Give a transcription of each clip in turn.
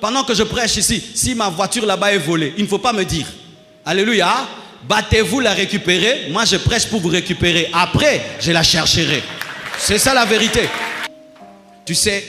pendant que je prêche ici, si ma voiture là-bas est volée, il ne faut pas me dire. Alléluia. Battez-vous la récupérer. Moi, je prêche pour vous récupérer. Après, je la chercherai. C'est ça la vérité. Tu sais,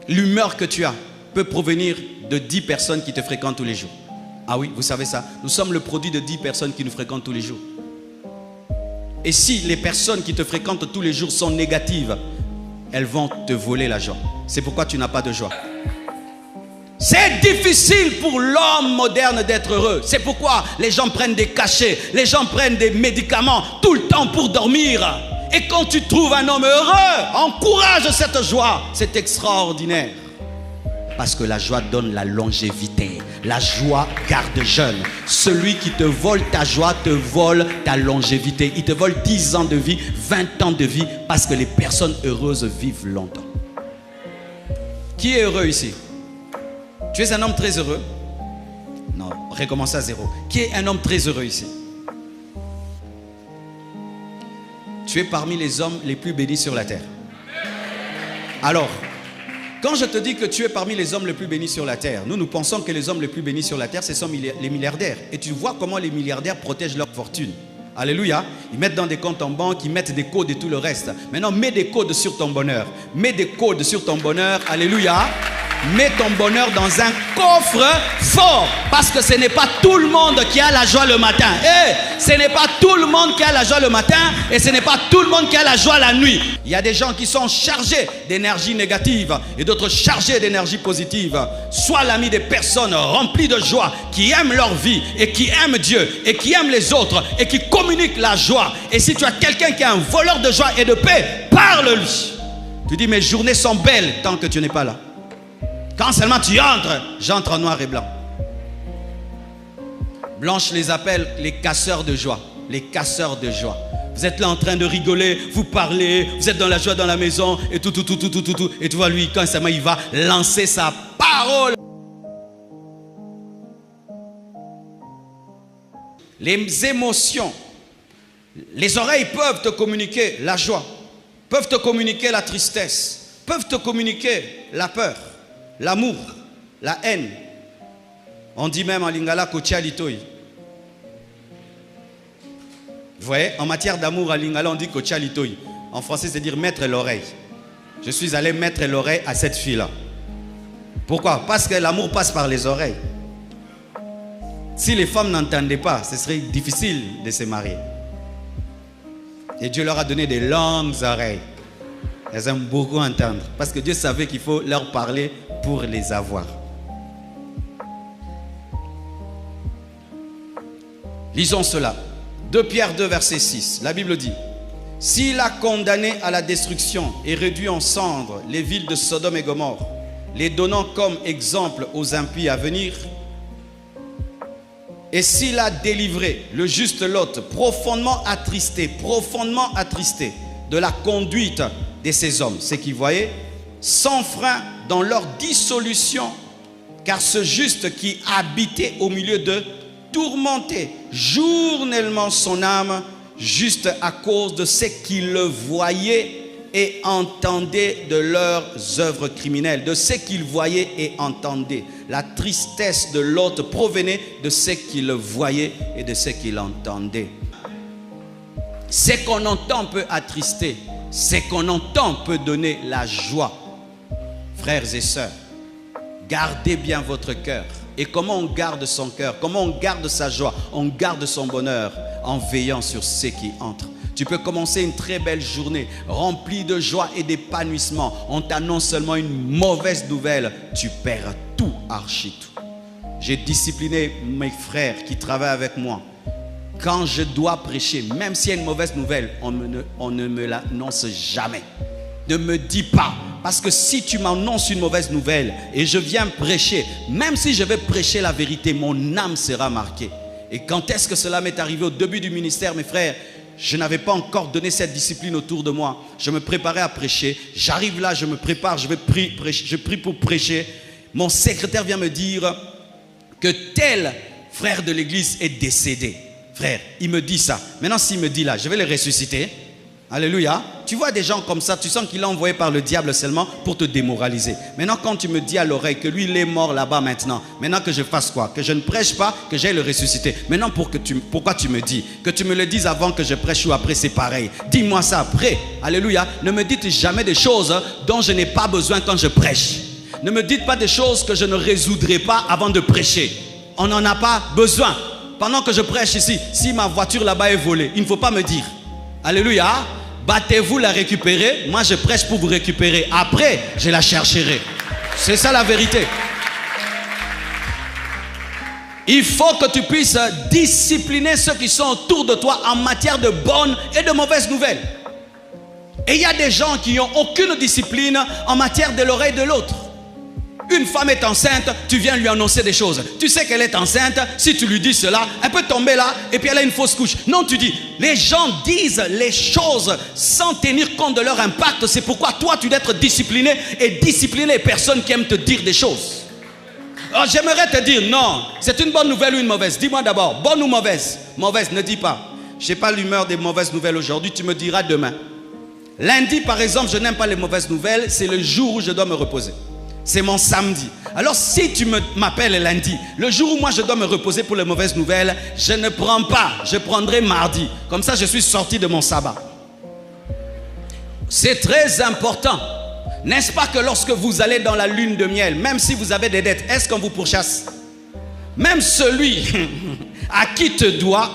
l'humeur que tu as peut provenir de 10 personnes qui te fréquentent tous les jours. Ah oui, vous savez ça. Nous sommes le produit de 10 personnes qui nous fréquentent tous les jours. Et si les personnes qui te fréquentent tous les jours sont négatives, elles vont te voler la joie. C'est pourquoi tu n'as pas de joie. C'est difficile pour l'homme moderne d'être heureux. C'est pourquoi les gens prennent des cachets, les gens prennent des médicaments tout le temps pour dormir. Et quand tu trouves un homme heureux, encourage cette joie. C'est extraordinaire. Parce que la joie donne la longévité. La joie garde jeune. Celui qui te vole ta joie te vole ta longévité. Il te vole 10 ans de vie, 20 ans de vie. Parce que les personnes heureuses vivent longtemps. Qui est heureux ici? Tu es un homme très heureux? Non, recommence à zéro. Qui est un homme très heureux ici? Tu es parmi les hommes les plus bénis sur la terre. Alors, quand je te dis que tu es parmi les hommes les plus bénis sur la terre, nous pensons que les hommes les plus bénis sur la terre, ce sont les milliardaires. Et tu vois comment les milliardaires protègent leur fortune. Alléluia. Ils mettent dans des comptes en banque, ils mettent des codes et tout le reste. Maintenant, mets des codes sur ton bonheur. Mets des codes sur ton bonheur. Alléluia. Mets ton bonheur dans un coffre fort. Parce que ce n'est pas tout le monde qui a la joie le matin. Ce n'est pas tout le monde qui a la joie le matin. Et ce n'est pas tout le monde qui a la joie la nuit. Il y a des gens qui sont chargés d'énergie négative et d'autres chargés d'énergie positive. Sois l'ami des personnes remplies de joie, qui aiment leur vie et qui aiment Dieu et qui aiment les autres et qui communiquent la joie. Et si tu as quelqu'un qui est un voleur de joie et de paix, parle-lui. Tu dis, mes journées sont belles tant que tu n'es pas là. Quand seulement tu entres, j'entre en noir et blanc. Blanche les appelle les casseurs de joie. Les casseurs de joie. Vous êtes là en train de rigoler, vous parlez, vous êtes dans la joie dans la maison et tout. Et tu vois lui, quand seulement il va lancer sa parole. Les émotions. Les oreilles peuvent te communiquer la joie, peuvent te communiquer la tristesse, peuvent te communiquer la peur, l'amour, la haine. On dit même en lingala kotia litoi. Vous voyez, en matière d'amour en lingala, on dit kotia litoi. En français, c'est dire mettre l'oreille. Je suis allé mettre l'oreille à cette fille-là. Pourquoi? Parce que l'amour passe par les oreilles. Si les femmes n'entendaient pas, ce serait difficile de se marier. Et Dieu leur a donné des longues oreilles. Elles aiment beaucoup entendre. Parce que Dieu savait qu'il faut leur parler pour les avoir. Lisons cela. 2 Pierre 2, verset 6. La Bible dit: s'il a condamné à la destruction et réduit en cendres les villes de Sodome et Gomorrhe, les donnant comme exemple aux impies à venir, et s'il a délivré le juste Lot, profondément attristé de la conduite de ces hommes, c'est qu'ils voyaient, sans frein dans leur dissolution, car ce juste qui habitait au milieu d'eux tourmentait journellement son âme, juste à cause de ce qu'ils le voyaient et entendaient de leurs œuvres criminelles, de ce qu'ils voyaient et entendaient. La tristesse de l'autre provenait de ce qu'il voyait et de ce qu'il entendait. Ce qu'on entend peut attrister, ce qu'on entend peut donner la joie. Frères et sœurs, gardez bien votre cœur. Et comment on garde son cœur? Comment on garde sa joie? On garde son bonheur en veillant sur ce qui entre. Tu peux commencer une très belle journée remplie de joie et d'épanouissement. On t'annonce seulement une mauvaise nouvelle, tu perds tout, archi tout. J'ai discipliné mes frères qui travaillent avec moi. Quand je dois prêcher, même s'il y a une mauvaise nouvelle, on ne me l'annonce jamais. Ne me dis pas. Parce que si tu m'annonces une mauvaise nouvelle et je viens prêcher, même si je vais prêcher la vérité, mon âme sera marquée. Et quand est-ce que cela m'est arrivé? Au début du ministère, mes frères, je n'avais pas encore donné cette discipline autour de moi. Je me préparais à prêcher. J'arrive là, je me prépare, je prie pour prêcher. Mon secrétaire vient me dire que tel frère de l'église est décédé. Frère, il me dit ça. Maintenant, s'il me dit là, je vais le ressusciter. Alléluia. tu vois des gens comme ça, tu sens qu'il est envoyé par le diable seulement pour te démoraliser. Maintenant, quand tu me dis à l'oreille que lui, il est mort là-bas maintenant que je fasse quoi? Que je ne prêche pas, que j'aille le ressusciter. Maintenant, pourquoi tu me dis? Que tu me le dises avant que je prêche ou après, c'est pareil. Dis-moi ça après. Alléluia. Ne me dites jamais des choses dont je n'ai pas besoin quand je prêche. Ne me dites pas des choses que je ne résoudrai pas avant de prêcher. On n'en a pas besoin. Pendant que je prêche ici, si ma voiture là-bas est volée, il ne faut pas me dire. Alléluia. Battez-vous la récupérer. Moi, je prêche pour vous récupérer. Après, je la chercherai. C'est ça la vérité. Il faut que tu puisses discipliner ceux qui sont autour de toi en matière de bonnes et de mauvaises nouvelles. Et il y a des gens qui n'ont aucune discipline en matière de l'oreille de l'autre. Une femme est enceinte, tu viens lui annoncer des choses. Tu sais qu'elle est enceinte, si tu lui dis cela, elle peut tomber là et puis elle a une fausse couche. Non, tu dis, les gens disent les choses sans tenir compte de leur impact. C'est pourquoi toi, tu dois être discipliné et discipliner les personnes qui aiment te dire des choses. Alors, j'aimerais te dire, non, c'est une bonne nouvelle ou une mauvaise. Dis-moi d'abord, bonne ou mauvaise? Mauvaise, ne dis pas. Je n'ai pas l'humeur des mauvaises nouvelles aujourd'hui, tu me diras demain. Lundi, par exemple, je n'aime pas les mauvaises nouvelles, c'est le jour où je dois me reposer. C'est mon samedi. Alors si tu m'appelles lundi, le jour où moi je dois me reposer pour les mauvaises nouvelles, je ne prends pas, je prendrai mardi. Comme ça je suis sorti de mon sabbat. C'est très important. N'est-ce pas que lorsque vous allez dans la lune de miel, même si vous avez des dettes, est-ce qu'on vous pourchasse? Même celui à qui tu dois,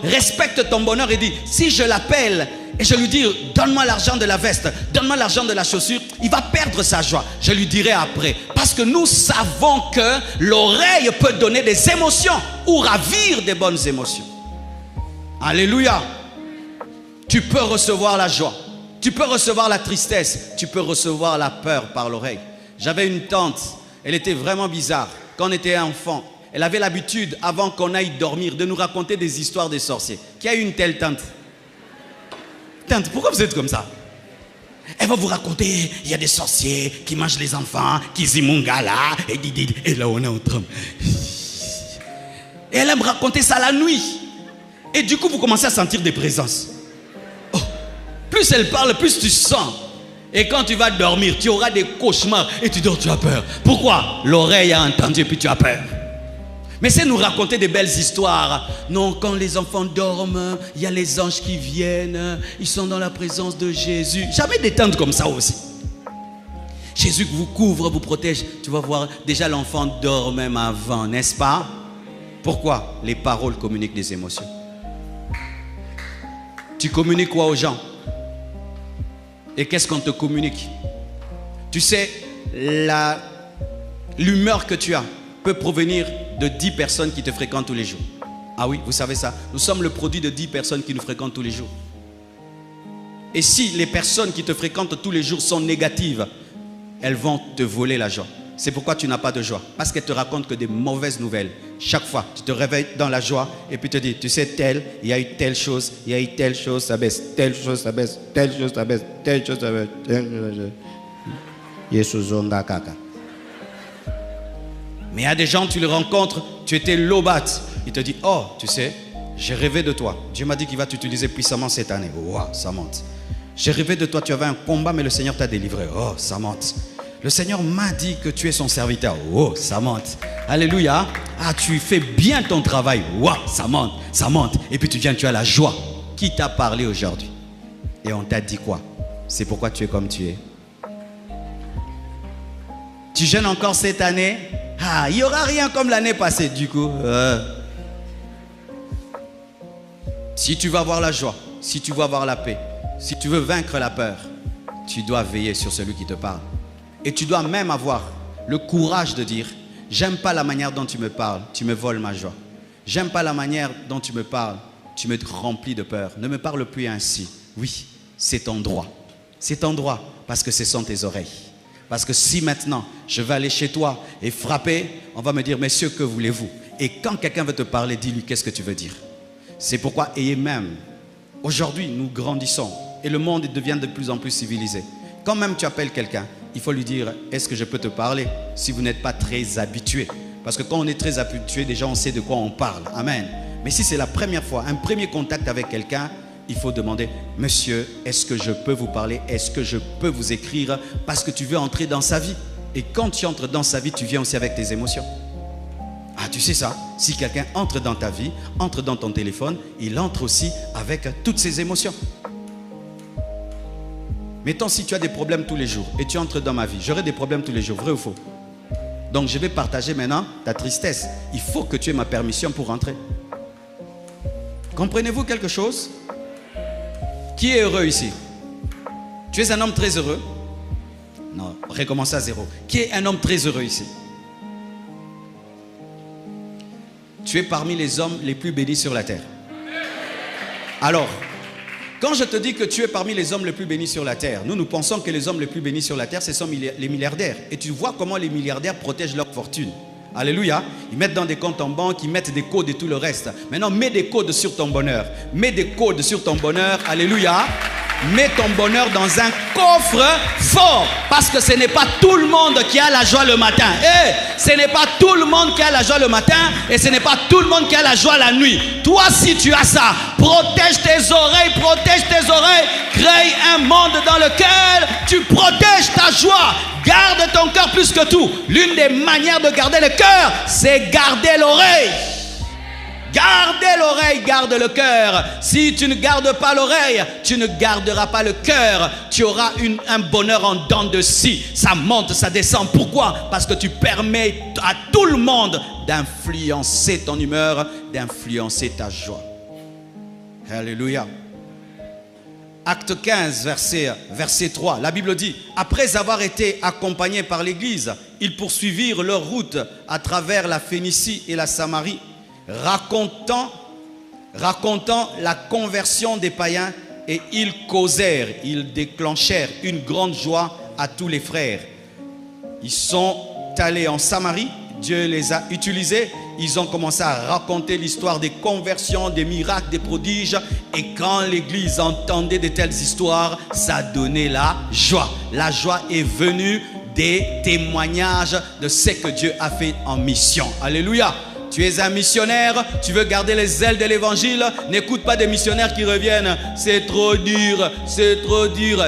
respecte ton bonheur et dit, si je l'appelle et je lui dis, donne-moi l'argent de la veste, donne-moi l'argent de la chaussure, il va perdre sa joie. Je lui dirai après. Parce que nous savons que l'oreille peut donner des émotions ou ravir des bonnes émotions. Alléluia. Tu peux recevoir la joie. Tu peux recevoir la tristesse. Tu peux recevoir la peur par l'oreille. J'avais une tante, elle était vraiment bizarre. Quand on était enfant, elle avait l'habitude, avant qu'on aille dormir, de nous raconter des histoires des sorciers. Qui a eu une telle tante? Tante, pourquoi vous êtes comme ça? Elle va vous raconter, il y a des sorciers qui mangent les enfants, qui zimungala, et là on est en train. Et elle aime raconter ça la nuit. Et du coup, vous commencez à sentir des présences. Oh, plus elle parle, plus tu sens. Et quand tu vas dormir, tu auras des cauchemars et tu dors, tu as peur. Pourquoi? L'oreille a entendu et puis tu as peur. Mais c'est nous raconter des belles histoires. Non, quand les enfants dorment, il y a les anges qui viennent, ils sont dans la présence de Jésus. Jamais des tantes comme ça aussi. Jésus vous couvre, vous protège. Tu vas voir, déjà l'enfant dort même avant, n'est-ce pas? Pourquoi? Les paroles communiquent des émotions. Tu communiques quoi aux gens? Et qu'est-ce qu'on te communique? Tu sais, l'humeur que tu as peut provenir de 10 personnes qui te fréquentent tous les jours. Ah oui, vous savez ça. Nous sommes le produit de 10 personnes qui nous fréquentent tous les jours. Et si les personnes qui te fréquentent tous les jours sont négatives, elles vont te voler la joie. C'est pourquoi tu n'as pas de joie. Parce qu'elles te racontent que des mauvaises nouvelles. Chaque fois, tu te réveilles dans la joie et puis te dis, tu sais, il y a eu telle chose, il y a eu telle chose, ça baisse, telle chose, ça baisse, telle chose, ça baisse, telle chose, ça baisse, telle chose, ça baisse. Mais il y a des gens, tu les rencontres, tu étais lobat. Il te dit, oh, tu sais, j'ai rêvé de toi. Dieu m'a dit qu'il va t'utiliser puissamment cette année. Wow, ça monte. J'ai rêvé de toi, tu avais un combat, mais le Seigneur t'a délivré. Oh, ça monte. Le Seigneur m'a dit que tu es son serviteur. Oh, ça monte. Alléluia. Ah, tu fais bien ton travail. Wow, ça monte, ça monte. Et puis tu viens, tu as la joie. Qui t'a parlé aujourd'hui? Et on t'a dit quoi? C'est pourquoi tu es comme tu es. Tu jeûnes encore cette année? Ah, il n'y aura rien comme l'année passée, du coup. Si tu veux avoir la joie, si tu veux avoir la paix, si tu veux vaincre la peur, tu dois veiller sur celui qui te parle. Et tu dois même avoir le courage de dire, j'aime pas la manière dont tu me parles, tu me voles ma joie. J'aime pas la manière dont tu me parles, tu me remplis de peur. Ne me parle plus ainsi. Oui, c'est ton droit. C'est ton droit parce que ce sont tes oreilles. Parce que si maintenant, je vais aller chez toi et frapper, on va me dire, messieurs, que voulez-vous? Et quand quelqu'un veut te parler, dis-lui, qu'est-ce que tu veux dire? C'est pourquoi, ayez même, aujourd'hui, nous grandissons et le monde devient de plus en plus civilisé. Quand même tu appelles quelqu'un, il faut lui dire, est-ce que je peux te parler? Si vous n'êtes pas très habitué. Parce que quand on est très habitué, déjà on sait de quoi on parle. Amen. Mais si c'est la première fois, un premier contact avec quelqu'un, il faut demander, monsieur, est-ce que je peux vous parler? Est-ce que je peux vous écrire? Parce que tu veux entrer dans sa vie. Et quand tu entres dans sa vie, tu viens aussi avec tes émotions. Ah, tu sais ça? Si quelqu'un entre dans ta vie, entre dans ton téléphone, il entre aussi avec toutes ses émotions. Mettons si tu as des problèmes tous les jours et tu entres dans ma vie, j'aurai des problèmes tous les jours, vrai ou faux? Donc je vais partager maintenant ta tristesse. Il faut que tu aies ma permission pour rentrer. Comprenez-vous quelque chose? Qui est heureux ici? Tu es un homme très heureux? Non, recommence à zéro. Qui est un homme très heureux ici? Tu es parmi les hommes les plus bénis sur la terre. Alors, quand je te dis que tu es parmi les hommes les plus bénis sur la terre, nous pensons que les hommes les plus bénis sur la terre, ce sont les milliardaires. Et tu vois comment les milliardaires protègent leur fortune. Alléluia. Ils mettent dans des comptes en banque, ils mettent des codes et tout le reste. Maintenant, mets des codes sur ton bonheur. Mets des codes sur ton bonheur. Alléluia. Mets ton bonheur dans un coffre fort. Parce que ce n'est pas tout le monde qui a la joie le matin. Ce n'est pas tout le monde qui a la joie le matin. Et ce n'est pas tout le monde qui a la joie la nuit. Toi, si tu as ça, protège tes oreilles, protège tes oreilles. Crée un monde dans lequel tu protèges ta joie. Garde ton cœur plus que tout. L'une des manières de garder le cœur, c'est garder l'oreille. Gardez l'oreille, garde le cœur. Si tu ne gardes pas l'oreille, tu ne garderas pas le cœur. Tu auras un bonheur en dents de scie. Ça monte, ça descend. Pourquoi? Parce que tu permets à tout le monde d'influencer ton humeur, d'influencer ta joie. Alléluia. Acte 15, verset 3. La Bible dit, après avoir été accompagnés par l'Église, ils poursuivirent leur route à travers la Phénicie et la Samarie, racontant la conversion des païens, et ils causèrent, ils déclenchèrent une grande joie à tous les frères. Ils sont allés en Samarie, Dieu les a utilisés, ils ont commencé à raconter l'histoire des conversions, des miracles, des prodiges, et quand l'église entendait de telles histoires, ça donnait la joie. La joie est venue des témoignages de ce que Dieu a fait en mission. Alléluia. Tu es un missionnaire, tu veux garder les ailes de l'évangile, n'écoute pas des missionnaires qui reviennent, c'est trop dur,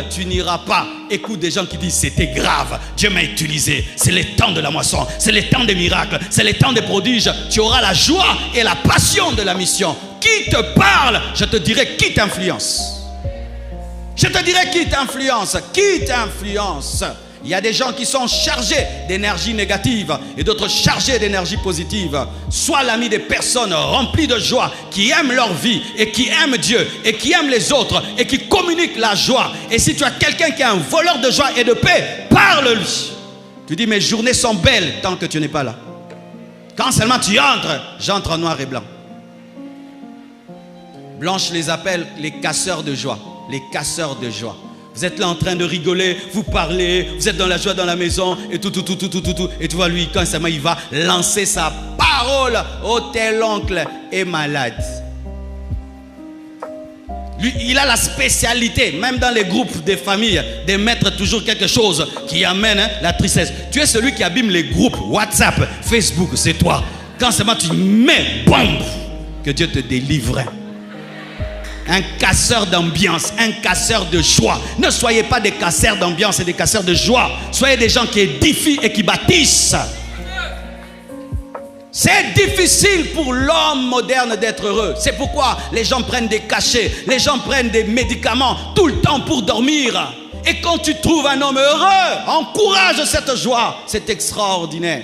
tu n'iras pas. Écoute des gens qui disent c'était grave, Dieu m'a utilisé, c'est le temps de la moisson, c'est le temps des miracles, c'est le temps des prodiges. Tu auras la joie et la passion de la mission. Qui te parle, je te dirai qui t'influence. Je te dirai qui t'influence, qui t'influence. Il y a des gens qui sont chargés d'énergie négative et d'autres chargés d'énergie positive. Sois l'ami des personnes remplies de joie, qui aiment leur vie et qui aiment Dieu et qui aiment les autres et qui communiquent la joie. Et si tu as quelqu'un qui est un voleur de joie et de paix, parle-lui. Tu dis, mes journées sont belles tant que tu n'es pas là. Quand seulement tu entres, j'entre en noir et blanc. Blanche les appelle les casseurs de joie. Les casseurs de joie. Vous êtes là en train de rigoler, vous parlez, vous êtes dans la joie dans la maison et tout. Et tu vois lui, quand seulement il va lancer sa parole, oh tel oncle est malade. Lui, il a la spécialité, même dans les groupes des familles, de mettre toujours quelque chose qui amène la tristesse. Tu es celui qui abîme les groupes WhatsApp, Facebook, c'est toi. Quand seulement tu mets, boum, que Dieu te délivre. Un casseur d'ambiance, un casseur de joie. Ne soyez pas des casseurs d'ambiance et des casseurs de joie. Soyez des gens qui édifient et qui bâtissent. C'est difficile pour l'homme moderne d'être heureux. C'est pourquoi les gens prennent des cachets, les gens prennent des médicaments tout le temps pour dormir. Et quand tu trouves un homme heureux, encourage cette joie. C'est extraordinaire.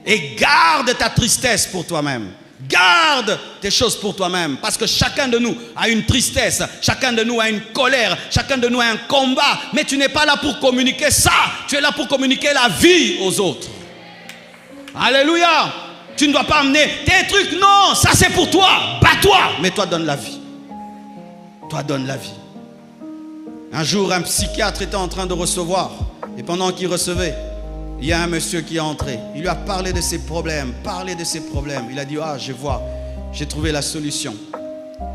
Et garde ta tristesse pour toi-même. Garde tes choses pour toi-même, parce que chacun de nous a une tristesse, chacun de nous a une colère, chacun de nous a un combat. Mais tu n'es pas là pour communiquer ça, tu es là pour communiquer la vie aux autres. Alléluia. Tu ne dois pas amener tes trucs, non, ça c'est pour toi, bats-toi, mais toi donne la vie. Toi donne la vie. Un jour, un psychiatre était en train de recevoir, et pendant qu'il recevait, il y a un monsieur qui est entré. Il lui a parlé de ses problèmes, Il a dit, ah, je vois, j'ai trouvé la solution.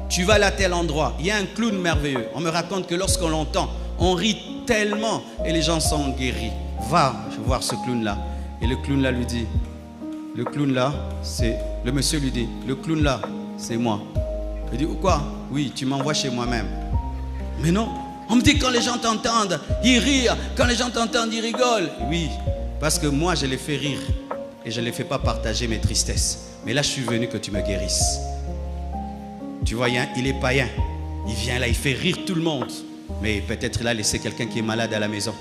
Tu vas à tel endroit, il y a un clown merveilleux. On me raconte que lorsqu'on l'entend, on rit tellement et les gens sont guéris. Va voir ce clown-là. Et le clown-là lui dit, le clown-là, c'est... Le monsieur lui dit, le clown-là, c'est moi. Je dis, quoi? Oui, tu m'envoies chez moi-même. Mais non, on me dit quand les gens t'entendent, ils rient. Quand les gens t'entendent, ils rigolent. Oui, parce que moi, je les fais rire. Et je ne les fais pas partager mes tristesses. Mais là, je suis venu que tu me guérisses. Tu vois, il est païen. Il vient là, il fait rire tout le monde. Mais peut-être il a laissé quelqu'un qui est malade à la maison.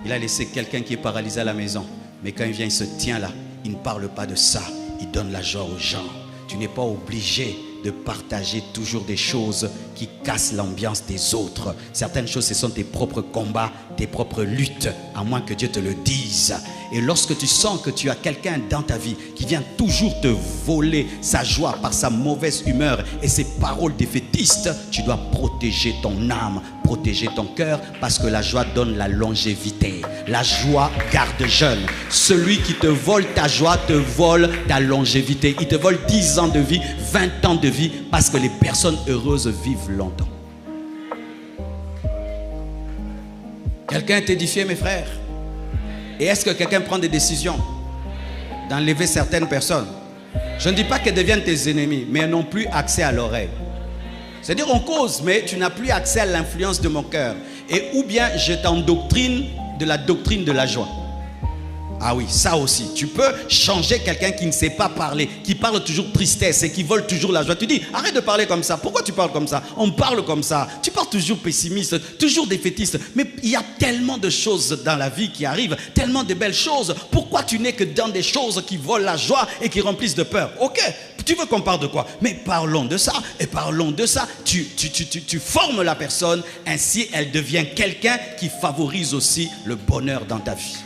Il a laissé quelqu'un qui est paralysé à la maison. Mais quand il vient, il se tient là. Il ne parle pas de ça. Il donne la joie aux gens. Tu n'es pas obligé de partager toujours des choses qui cassent l'ambiance des autres. Certaines choses, ce sont tes propres combats, tes propres luttes, à moins que Dieu te le dise. Et lorsque tu sens que tu as quelqu'un dans ta vie qui vient toujours te voler sa joie par sa mauvaise humeur et ses paroles défaitistes, tu dois protéger ton âme, protéger ton cœur, parce que la joie donne la longévité. La joie garde jeune. Celui qui te vole ta joie te vole ta longévité. Il te vole 10 ans de vie, 20 ans de vie, parce que les personnes heureuses vivent longtemps. Quelqu'un est édifié, mes frères? Et est-ce que quelqu'un prend des décisions d'enlever certaines personnes? Je ne dis pas qu'elles deviennent tes ennemis, mais elles n'ont plus accès à l'oreille. C'est-à-dire on cause, mais tu n'as plus accès à l'influence de mon cœur. Et ou bien je t'endoctrine de la doctrine de la joie. Ah oui, ça aussi. Tu peux changer quelqu'un qui ne sait pas parler, qui parle toujours tristesse et qui vole toujours la joie. Tu dis, arrête de parler comme ça. Pourquoi tu parles comme ça? On parle comme ça. Tu parles toujours pessimiste, toujours défaitiste. Mais il y a tellement de choses dans la vie qui arrivent, tellement de belles choses. Pourquoi tu n'es que dans des choses qui volent la joie et qui remplissent de peur? Ok, tu veux qu'on parle de quoi? Mais parlons de ça et parlons de ça. Tu formes la personne, ainsi elle devient quelqu'un qui favorise aussi le bonheur dans ta vie.